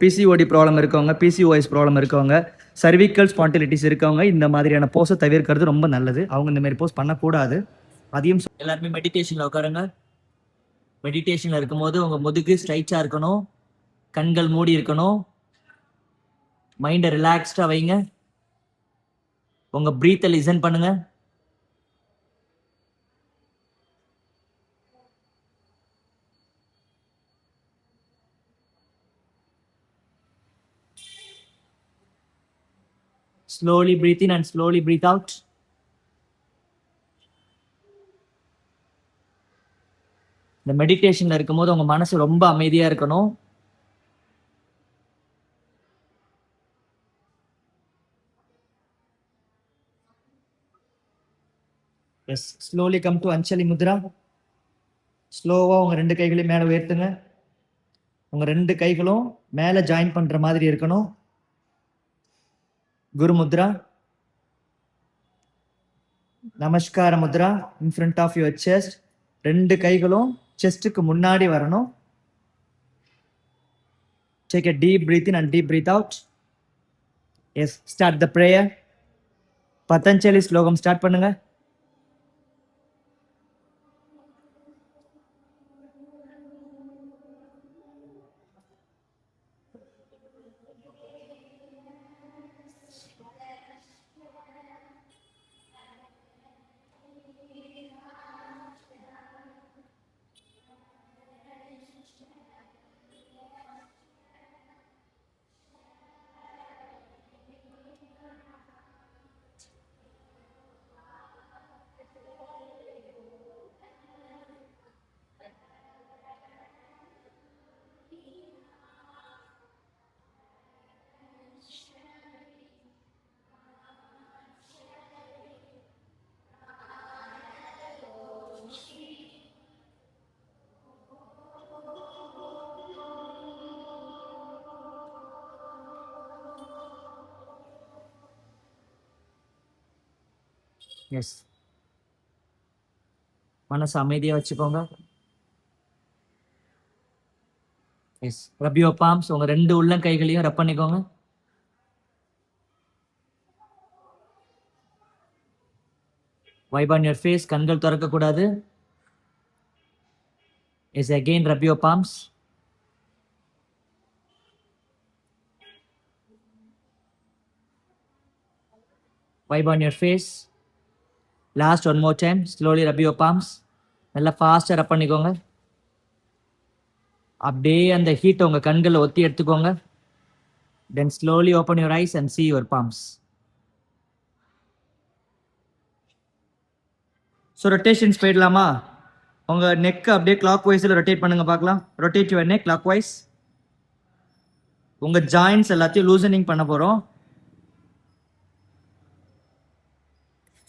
PCOD problem இருக்கவங்க, PCOS problem இருக்கவங்க, cervical spondylitis இருக்கவங்க இந்த மாதிரியான போஸை தவிர்க்கிறது ரொம்ப நல்லது. அவங்க இந்த மாதிரி போஸ் பண்ணக்கூடாது. அதையும் எல்லாருமே மெடிடேஷனில் உட்காருங்க. மெடிடேஷனில் இருக்கும்போது உங்கள் முதுகு ஸ்ட்ரைட்டாக இருக்கணும், கண்கள் மூடி இருக்கணும், மைண்டை ரிலாக்ஸ்டாக வைங்க, உங்கள் ப்ரீத்தை லிசன் பண்ணுங்க. Slowly breathe in and slowly breathe out. இந்த மெடிடேஷன்ல இருக்கும்போது உங்க மனசு ரொம்ப அமைதியா இருக்கணும். எஸ், ஸ்லோலி கம் டு அஞ்சலி முத்ரா. ஸ்லோவா உங்க ரெண்டு கைகளையும் மேலே உயர்த்துங்க. உங்க ரெண்டு கைகளும் மேலே ஜாயின் பண்ற மாதிரி இருக்கணும். Guru mudra. Namaskara mudra in front of your chest. ரெண்டு கைகளும் செஸ்ட்டுக்கு முன்னாடி வரணும். Take a deep breath in and deep breath out. Yes, start the prayer. Patanjali ஸ்லோகம் ஸ்டார்ட் பண்ணுங்க. எஸ், மனசு அமைதியாக வச்சுக்கோங்க. Yes, rub your palms. உங்க ரெண்டு உள்ளங்கைகளையும் ரப் பண்ணிக்கோங்க. Wipe on your face. கண்கள் திறக்கக்கூடாது. Yes, again rub your palms. Wipe on your face. Last one more time. Slowly rub your palms. நல்லா ஃபாஸ்ட்டாக ரப் பண்ணிக்கோங்க. அப்படியே அந்த ஹீட்டை உங்கள் கண்களை ஒத்தி எடுத்துக்கோங்க. Then slowly open your eyes and see your palms. So rotations போயிடலாமா? உங்கள் நெக்கை அப்படியே கிளாக் வைஸில் ரொட்டேட் பண்ணுங்க பார்க்கலாம். Rotate your neck clockwise. உங்கள் ஜாயின்ஸ் எல்லாத்தையும் லூசனிங் பண்ண போகிறோம்.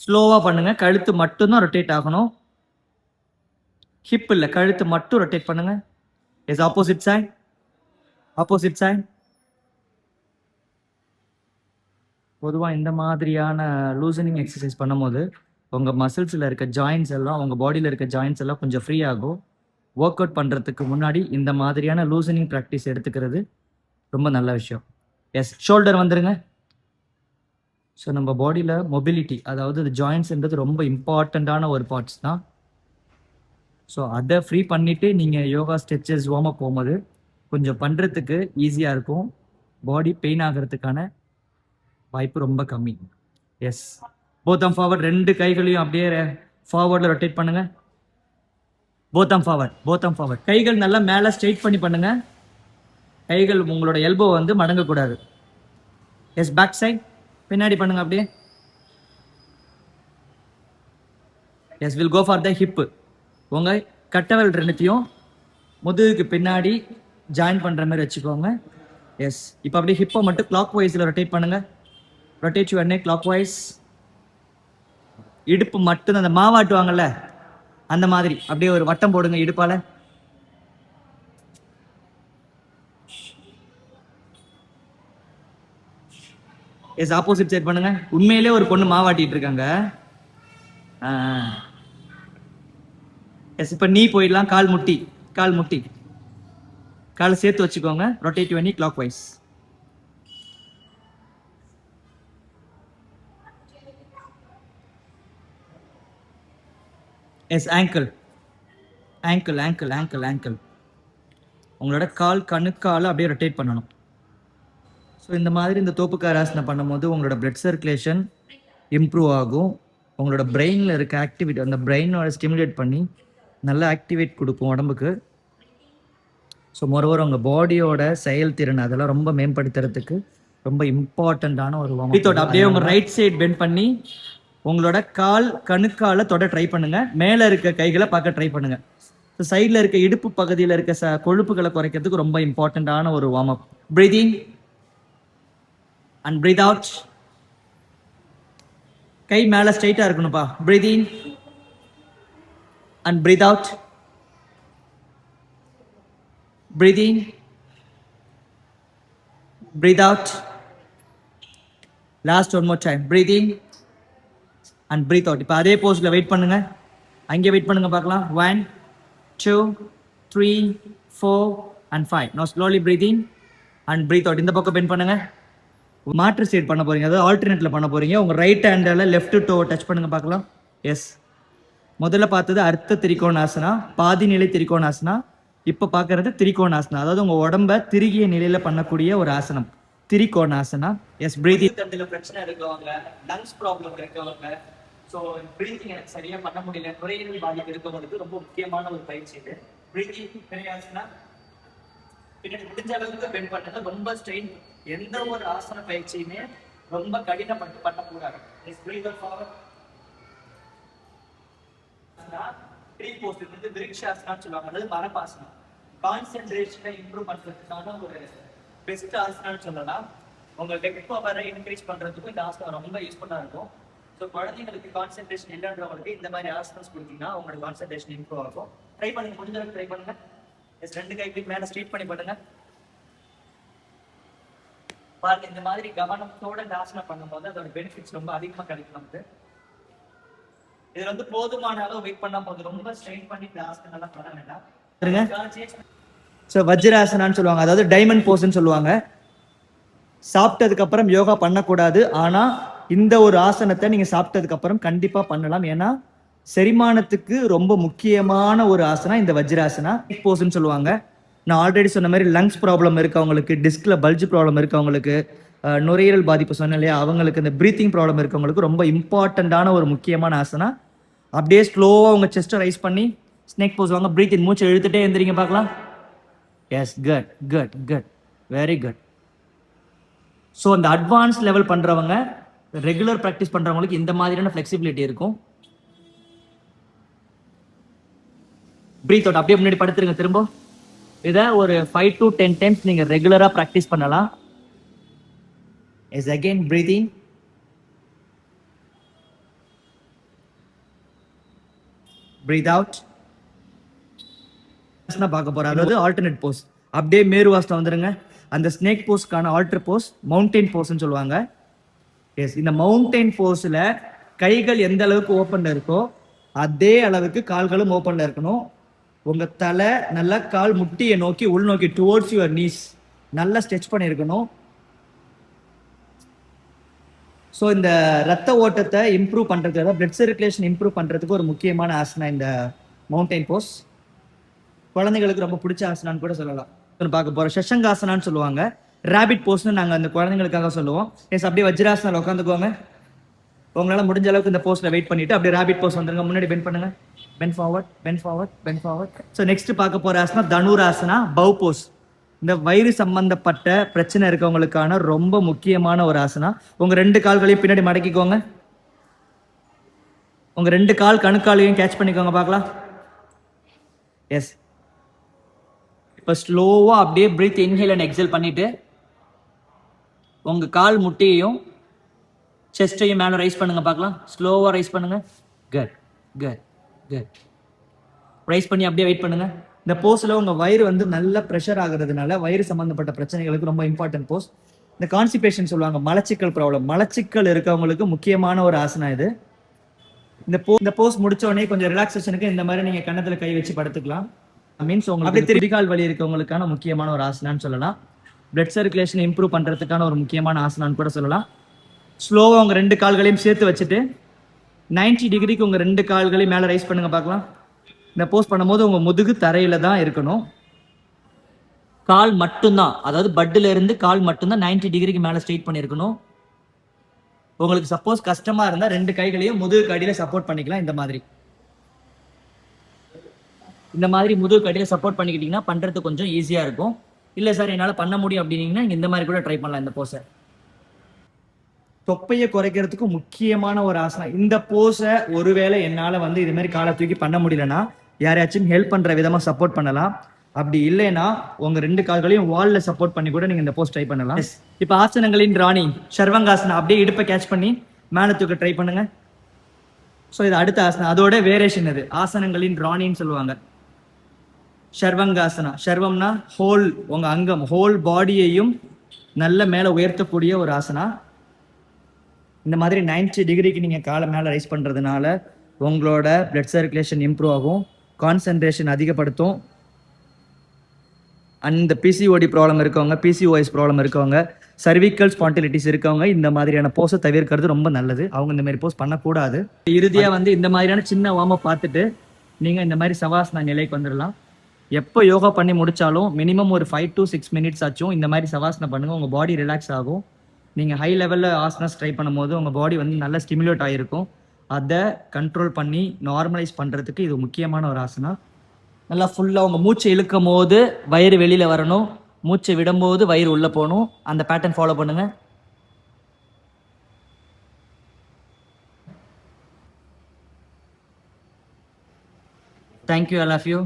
ஸ்லோவாக பண்ணுங்க. கழுத்து மட்டும்தான் ரொட்டேட் ஆகணும். ஹிப் இல்லை, கழுத்து மட்டும் ரொட்டேட் பண்ணுங்க. Yes, opposite side. Opposite side. பொதுவாக இந்த மாதிரியான லூசனிங் எக்ஸசைஸ் பண்ணும்போது உங்கள் மசில்ஸில் இருக்க ஜாயின்ஸ் எல்லாம், உங்கள் பாடியில் இருக்க ஜாயின்ஸ் எல்லாம் கொஞ்சம் ஃப்ரீ ஆகும். ஒர்க் அவுட் பண்ணுறதுக்கு முன்னாடி இந்த மாதிரியான லூசனிங் ப்ராக்டிஸ் எடுத்துக்கிறது ரொம்ப நல்ல விஷயம். எஸ், ஷோல்டர் வந்துருங்க. ஸோ நம்ம பாடியில் மொபிலிட்டி, அதாவது ஜாயின்ஸ்ன்றது ரொம்ப இம்பார்ட்டண்ட்டான ஒரு பார்ட்ஸ் தான். ஸோ அதை ஃப்ரீ பண்ணிவிட்டு நீங்கள் யோகா ஸ்ட்ரெச்சஸ் வார்ம் அப் போகும்போது கொஞ்சம் பண்ணுறதுக்கு ஈஸியாக இருக்கும். பாடி பெயின் ஆகிறதுக்கான வாய்ப்பு ரொம்ப கம்மி. Yes, both arm forward. ரெண்டு கைகளையும் அப்படியே ஃபார்வர்டில் ரொட்டேட் பண்ணுங்க. Both arm forward, both arm forward. கைகள் நல்லா மேலே ஸ்ட்ரெயிட் பண்ணி பண்ணுங்க. கைகள் உங்களோட எல்போ வந்து மடங்கக்கூடாது. S, back side. பின்னாடி பண்ணுங்க அப்படியே. Yes, will go for the hip. உங்கள் கட்டவல் ரெண்டுத்தையும் முதுகுக்கு பின்னாடி ஜாயின் பண்ணுற மாதிரி வச்சுக்கோங்க. எஸ், இப்போ அப்படியே ஹிப்பை மட்டும் கிளாக் வைஸில் ரொட்டேட் பண்ணுங்க. Rotate your neck clockwise. இடுப்பு மட்டும் அந்த மாவாட்டுவாங்கல்ல அந்த மாதிரி அப்படியே ஒரு வட்டம் போடுங்க இடுப்பால. எஸ், ஆப்போசிட் சைட் பண்ணுங்க. உண்மையிலே ஒரு பொண்ணு மாவாட்டிட்டு இருக்காங்க. எஸ், இப்போ நீ போயிடலாம். கால் முட்டி, கால் முட்டி. காலை சேர்த்து வச்சுக்கோங்க. Rotate your knee clockwise. Yes ankle. உங்களோட கால் கணுக்கால அப்படியே ரொட்டேட் பண்ணணும். ஸோ இந்த மாதிரி இந்த தோப்புக்காராசனை பண்ணும்போது உங்களோட பிளட் சர்க்குலேஷன் இம்ப்ரூவ் ஆகும். உங்களோட பிரெயினில் இருக்க ஆக்டிவிட்டி, அந்த பிரெயினோட ஸ்டிமுலேட் பண்ணி நல்லா ஆக்டிவேட் கொடுக்கும் உடம்புக்கு. ஸோ மொரோவர் உங்கள் பாடியோட செயல்திறன் அதெல்லாம் ரொம்ப மேம்படுத்துறதுக்கு ரொம்ப இம்பார்ட்டண்ட்டான ஒரு வார்ம். அப்படியே உங்கள் ரைட் சைட் பெண்ட் பண்ணி உங்களோட கால் கணுக்கால தொட ட்ரை பண்ணுங்க. மேலே இருக்க கைகளை பார்க்க ட்ரை பண்ணுங்க. ஸோ சைடில் இருக்க இடுப்பு பகுதியில் இருக்க கொழுப்புகளை குறைக்கிறதுக்கு ரொம்ப இம்பார்ட்டண்ட்டான ஒரு warm up. Breathe in and breathe out. கை மேலே ஸ்ட்ரைட்டாக இருக்கணும்ப்பா. Breathe in and breathe out. Breathe in, breathe out. Last one more time. Breathe in and breathe out. இப்போ அதே போஸ்ட்ல வெயிட் பண்ணுங்க. அங்கே வெயிட் பண்ணுங்க பார்க்கலாம். 1 2 3 4 and 5. now slowly breathing and breathe out. இந்த பக்கம் பெண்ட் பண்ணுங்க. மாற்று சைடு பண்ண போறீங்க, அதாவது ஆல்டர்னேட்ல பண்ண போறீங்க. உங்க ரைட் ஹேண்டால லெஃப்ட் டோ டச் பண்ணுங்க பார்க்கலாம். எஸ், முதல்ல பார்த்தது அர்த்த திரிகோணாசனா, பாதி நிலை திரிகோணாசனா. இப்போ பார்க்கறது திரிகோணாசனா, அதாவது உங்க உடம்ப திருகிய நிலையில பண்ணக்கூடிய ஒரு ஆசனம், திரிகோணாசனா. S, breathing. தண்டில பிரச்சனை இருக்கவங்க, லங்ஸ் ப்ராப்ளம் இருக்கவங்க, ஸோ பிரீதிங் எனக்கு சரியா பண்ண முடியல, நுரையீரல் பாதிப்பு இருக்கவங்களுக்கு ரொம்ப முக்கியமான ஒரு பயிற்சி இது. பிரீதிங் பெரியாசனா. பின்னாடி முடிஞ்ச அளவுக்கு பெண்ட் பண்ணல, ரொம்ப ஸ்ட்ரெயின். எந்த ஒரு ஆசன பயிற்சியுமே ரொம்ப கடினப்பட்டு பண்ணக்கூடாது. ட்ரீ போஸ்ட் வந்து விருக்ஷாசனான்னு சொல்லுவாங்க, அதாவது மரபாசனம். கான்சென்ட்ரேஷனை இம்ப்ரூவ் பண்றதுக்கான ஒரு பெஸ்ட் ஆசனான்னு சொல்லலாம். உங்க லெக் பவரை இன்க்ரீஸ் பண்றதுக்கும் இந்த ஆசனம் ரொம்ப யூஸ்ஃபுல்லா இருக்கும். ஸோ குழந்தைங்களுக்கு கான்சென்ட்ரேஷன் இல்லைன்றவங்களுக்கு இந்த மாதிரி ஆசனம்ஸ் கொடுத்தீங்கன்னா உங்களோட கான்சென்ட்ரேஷன் இம்ப்ரூவ் ஆகும். ட்ரை பண்ணுங்க, முடிஞ்ச அளவுக்கு ட்ரை பண்ணுங்க. எஸ், 2 கைக்கு மேலே ஸ்ட்ரீட் பண்ணி பண்ணுங்க. பாருங்க, இந்த மாதிரி கவனத்தோட இந்த ஆசனம் பண்ணும்போது அதோட பெனிஃபிட்ஸ் ரொம்ப அதிகமாக கிடைக்கும் நமக்கு. இதுல வந்து போதுமான அளவு வெயிட் பண்ணும் போது ரொம்ப ஸ்ட்ரெயின் பண்ணி இந்த ஆசனம் எல்லாம் பண்ண வேண்டாம். ஸோ வஜ்ராசனான்னு சொல்லுவாங்க, அதாவது டைமண்ட் போஸ்ன்னு சொல்லுவாங்க. சாப்பிட்டதுக்கு அப்புறம் யோகா பண்ணக்கூடாது, ஆனா இந்த ஒரு ஆசனத்தை நீங்க சாப்பிட்டதுக்கு அப்புறம் கண்டிப்பா பண்ணலாம். ஏன்னா செரிமானத்துக்கு ரொம்ப முக்கியமான ஒரு ஆசனம் இந்த வஜ்ராசனா போஸ்ன்னு சொல்லுவாங்க. நான் ஆல்ரெடி சொன்ன மாதிரி லங்ஸ் ப்ராப்ளம் இருக்கவங்களுக்கு, டிஸ்க்ல பல்ஜ் ப்ராப்ளம் இருக்கவங்களுக்கு, நுரையீரல் பாதிப்பு சொன்ன இல்லையா, அவங்களுக்கு இந்த பிரீத்திங் ப்ராப்ளம் இருக்கவங்களுக்கு ரொம்ப இம்பார்ட்டண்ட்டான ஒரு முக்கியமான ஆசனா. அப்படியே ஸ்லோவா உங்க செஸ்ட்டை ரைஸ் பண்ணி ஸ்னேக் போஸ் வாங்க. பிரீத் இன், மூச்சை இழுத்துட்டே எந்திரிங்க பார்க்கலாம். Yes, good good good, very good. So அந்த அட்வான்ஸ் லெவல் பண்றவங்க, ரெகுலர் ப்ராக்டிஸ் பண்றவங்களுக்கு இந்த மாதிரியான ஃபிளெக்சிபிலிட்டி இருக்கும். Breathe out. அப்படியே முன்னாடி படுத்துருங்க. திரும்ப இதை ஒரு 5 to 10 times நீங்க ரெகுலரா ப்ராக்டிஸ் பண்ணலாம். Yes, again breathing. Breathe out. பார்க்க போறோம், அதாவது ஆல்டர்னேட் போஸ். அப்படியே மேருவாசனம் வந்துருங்க. அந்த ஸ்னேக் போஸ்க்கான ஆல்டர் போஸ் மவுண்டைன் போஸ்ன்னு சொல்லுவாங்க. எஸ், இந்த மவுண்டைன் போஸ்ல கைகள் எந்த அளவுக்கு ஓப்பன்ல இருக்கோ அதே அளவுக்கு கால்களும் ஓப்பன்ல இருக்கணும். உங்க தலை நல்லா கால் முட்டியை நோக்கி உள்நோக்கி டுவோர்ட்ஸ் யுவர் நீஸ் நல்லா ஸ்ட்ரெச் பண்ணியிருக்கணும். ஸோ இந்த ரத்த ஓட்டத்தை இம்ப்ரூவ் பண்றதுக்கு, அதாவது பிளட் சர்க்குலேஷன் இம்ப்ரூவ் பண்றதுக்கு ஒரு முக்கியமான ஆசனா இந்த மவுண்டைன் போஸ். குழந்தைங்களுக்கு ரொம்ப பிடிச்ச ஆசனான்னு கூட சொல்லலாம். பார்க்க போறோம் ஷஷங்காசனான்னு சொல்லுவாங்க, ரேபிட் போஸ்ன்னு நாங்கள் அந்த குழந்தைங்களுக்காக சொல்லுவோம். எஸ், அப்படியே வஜ்ராசனால உட்காந்துக்குவாங்க. உங்களால முடிஞ்ச அளவுக்கு இந்த போஸ்ட்ல வெயிட் பண்ணிட்டு அப்படியே ரேபிட் போஸ் வந்துருங்க. முன்னாடி பெண்ட் பண்ணுங்க. Bend forward, bend forward, bend forward. So next பார்க்க போற ஆசனா தனுராசனா, பவ் போஸ். இந்த வயிறு சம்பந்தப்பட்ட பிரச்சனை இருக்கவங்களுக்கான ரொம்ப முக்கியமான ஒரு ஆசனா. உங்க 2 கால்களையும் பின்னாடி மடக்கிக்கோங்க. உங்க 2 கால் கணுக்காலையும் கேட்ச் பண்ணிக்கோங்க பார்க்கலாம். எஸ், இப்போ ஸ்லோவா அப்படியே பிரீத் இன்ஹேல் அண்ட் எக்ஸேல் பண்ணிட்டு உங்க கால் முட்டியையும் செஸ்டையும் மேலே ரைஸ் பண்ணுங்க பார்க்கலாம். ஸ்லோவா ரைஸ் பண்ணுங்க. Good good good. ரைஸ் பண்ணி அப்படியே வெயிட் பண்ணுங்க. இந்த போஸ்ல உங்க வயிறு வந்து நல்ல ப்ரெஷர் ஆகுறதுனால வயிறு சம்பந்தப்பட்ட பிரச்சனைகளுக்கு ரொம்ப இம்பார்ட்டன்ட் போஸ். இந்த கான்ஸ்டிபேஷன் சொல்லுவாங்க, மலச்சிக்கல் ப்ராப்ளம், மலச்சிக்கல் இருக்கவங்களுக்கு முக்கியமான ஒரு ஆசனா இது. இந்த போஸ் முடிச்ச உடனே கொஞ்சம் ரிலாக்ஸேஷனுக்கு இந்த மாதிரி நீங்க கன்னத்துல கை வச்சு படுத்துக்கலாம். மீன்ஸ் உங்களுக்கு குதிகால் வலி இருக்கவங்களுக்கான முக்கியமான ஒரு ஆசனான்னு சொல்லலாம். பிளட் சர்க்குலேஷன் இம்ப்ரூவ் பண்றதுக்கான ஒரு முக்கியமான ஆசனான்னு கூட சொல்லலாம். ஸ்லோவா உங்க 2 கால்களையும் சேர்த்து வச்சுட்டு 90 டிகிரிக்கு உங்க 2 கால்களையும் மேல ரைஸ் பண்ணுங்க பார்க்கலாம். இந்த போஸ் பண்ணும்போது உங்க முதுகு தரையில தான் இருக்கணும். கால் மட்டும்தான், அதாவது பட்டில் இருந்து கால் மட்டும்தான் 90 டிகிரிக்கு மேல ஸ்ட்ரெயிட் பண்ணியிருக்கணும். உங்களுக்கு சப்போஸ் கஷ்டமா இருந்தா 2 கைகளையும் முதுகு அடியில சப்போர்ட் பண்ணிக்கலாம். இந்த மாதிரி முதுகு அடியில சப்போர்ட் பண்ணிக்கிட்டீங்கன்னா பண்றது கொஞ்சம் ஈஸியா இருக்கும். இல்ல சார் என்னால பண்ண முடியும் அப்படின்னீங்கன்னா இந்த மாதிரி கூட ட்ரை பண்ணலாம். இந்த போஸை தொப்பையை குறைக்கிறதுக்கு முக்கியமான ஒரு ஆசனம். இந்த போஸை ஒருவேளை என்னால வந்து இது மாதிரி காலை தூக்கி பண்ண முடியலன்னா யாரையாச்சும் ஹெல்ப் பண்ற விதமா சப்போர்ட் பண்ணலாம். அப்படி இல்லைன்னா உங்க 2 கால்களையும் வால்ல சப்போர்ட் பண்ணி கூட நீங்க இந்த போஸ் ட்ரை பண்ணலாம். இப்ப ஆசனங்களின் ராணி சர்வங்காசனம், அப்படியே இடுப்பை கேட்ச் பண்ணி மேல தூக்க ட்ரை பண்ணுங்க. ஸோ இது அடுத்த ஆசனம், அதோட வேரியேஷன். இது ஆசனங்களின் ராணின்னு சொல்லுவாங்க. ஷர்வங்காசனா, ஷர்வம்னா ஹோல், உங்க அங்கம் ஹோல் பாடியையும் நல்ல மேல உயர்த்தக்கூடிய ஒரு ஆசனா. இந்த மாதிரி 90 டிகிரிக்கு நீங்க காலை மேல ரைஸ் பண்றதுனால உங்களோட பிளட் சர்க்குலேஷன் இம்ப்ரூவ் ஆகும், கான்சன்ட்ரேஷன் அதிகப்படுத்தும். அந்த பிசிஓடி ப்ராப்ளம் இருக்கவங்க, பிசிஓஎஸ் ப்ராப்ளம் இருக்கவங்க, சர்விக்கல் ஸ்பாண்டிலிட்டிஸ் இருக்கவங்க இந்த மாதிரியான போஸை தவிர்க்கிறது ரொம்ப நல்லது. அவங்க இந்த மாதிரி போஸ் பண்ணக்கூடாது. இறுதியா வந்து இந்த மாதிரியான சின்ன வார்ம் அப் பார்த்துட்டு நீங்க இந்த மாதிரி சவாசனா நிலைக்கு வந்துடலாம். எப்போ யோகா பண்ணி முடிச்சாலும் மினிமம் ஒரு 5 to 6 மினிட்ஸ் ஆச்சும் இந்த மாதிரி சவாசனம் பண்ணுங்க. உங்க பாடி ரிலாக்ஸ் ஆகும். நீங்க ஹை லெவல்ல ஆசனாஸ் ட்ரை பண்ணும்போது உங்க பாடி வந்து நல்லா ஸ்டிமுலேட் ஆகிருக்கும். அதை கண்ட்ரோல் பண்ணி நார்மலைஸ் பண்றதுக்கு இது முக்கியமான ஒரு ஆசனா. நல்லா ஃபுல்லாக உங்க மூச்சை இழுக்கும் போது வயிறு வெளியில வரணும், மூச்சை விடும்போது வயிறு உள்ள போகணும். அந்த பேட்டர்ன் ஃபாலோ பண்ணுங்க. Thank you, I love you.